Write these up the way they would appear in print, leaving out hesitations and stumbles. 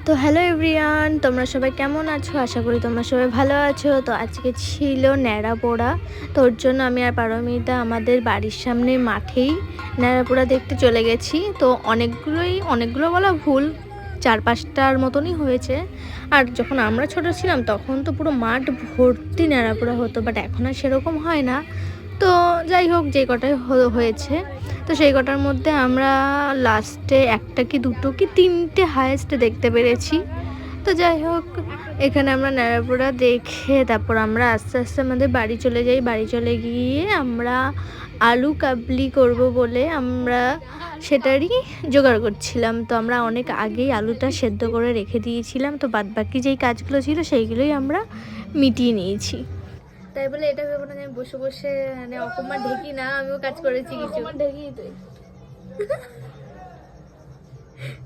তো hello everyone, তোমরা সবাই কেমন আছো? আশা করি তোমরা সবাই ভালো আছো। তো আজকে ছিল ন্যাড়া পোড়া, তো ওর জন্য আমি আর পারমিতা আমাদের বাড়ির সামনে মাঠেই ন্যাড়া পোড়া দেখতে চলে গেছি। তো অনেকগুলো বলা ভুল, 4-5টার মতনই হয়েছে। আর যখন আমরা ছোট ছিলাম তখন তো পুরো মাঠ ভর্তি ন্যাড়া পোড়া হতো, বাট এখন আর সেরকম হয় না। তো যাই হোক, যে কটাই হয়েছে, তো সেই কটার মধ্যে আমরা লাস্টে একটা কি দুটো কি তিনটে হায়েস্ট দেখতে পেরেছি। তো যাই হোক, এখানে আমরা ন্যাড়াপোড়া দেখে তারপর আমরা আস্তে আস্তে আমাদের বাড়ি চলে যাই। বাড়ি চলে গিয়ে আমরা আলু কাবলি করব বলে আমরা সেটারই জোগাড় করছিলাম। তো আমরা অনেক আগেই আলুটা সেদ্ধ করে রেখে দিয়েছিলাম, তো বাদবাকি যেই কাজগুলো ছিল সেইগুলোই আমরা মিটিয়ে নিয়েছি। তাই বলে এটা ভেবো না যে আমি বসে বসে মানে অকম্মা ঢেকি না, আমিও কাজ করেছি কিছু। ঢেকি তুই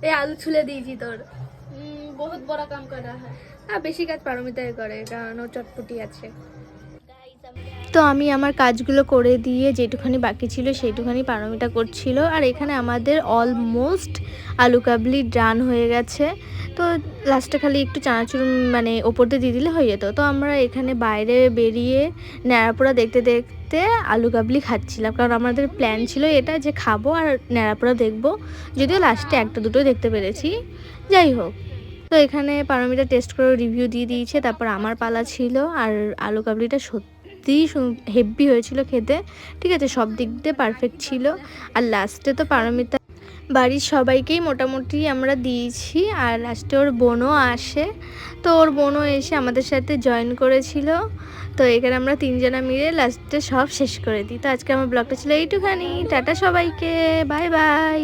এই আলু ছুলে দিয়েছি তোর। বহুত বড় কাম করা হয়। আর বেশি কাজ পারমিতাই করে, কারণ ও চটপটি আছে। তো আমি আমার কাজগুলো করে দিয়ে যেটুখানি বাকি ছিল সেইটুখানি পারমিতা করছিল। আর এখানে আমাদের অলমোস্ট আলু কাবলি ডান হয়ে গেছে। তো লাস্টে খালি একটু চানাচুর মানে ওপর দিয়ে দিয়ে দিলে হয়ে যেত। তো আমরা এখানে বাইরে বেরিয়ে ন্যাড়াপোড়া দেখতে দেখতে আলু কাবলি খাচ্ছিলাম, কারণ আমাদের প্ল্যান ছিল এটা যে খাবো আর ন্যাড়াপোড়া দেখবো। যদিও লাস্টে একটা দুটোই দেখতে পেরেছি। যাই হোক, তো এখানে পারমিতা টেস্ট করে রিভিউ দিয়ে দিয়েছে, তারপর আমার পালা ছিল। আর আলু কাবলিটা সত্যি হেভি হয়েছিল খেতে, ঠিক আছে, সব দিক দিয়ে পারফেক্ট ছিল। আর লাস্টে তো পারমিতা বাড়ির সবাইকেই মোটামুটি আমরা দিয়েছি। আর লাস্টে ওর বোনও আসে, তো ওর বোনও এসে আমাদের সাথে জয়েন করেছিল। তো এখানে আমরা তিনজনা মিলে লাস্টে সব শেষ করে দিই। তো আজকে আমার ব্লগটা ছিল এইটুখানি। টাটা সবাইকে, বাই বাই।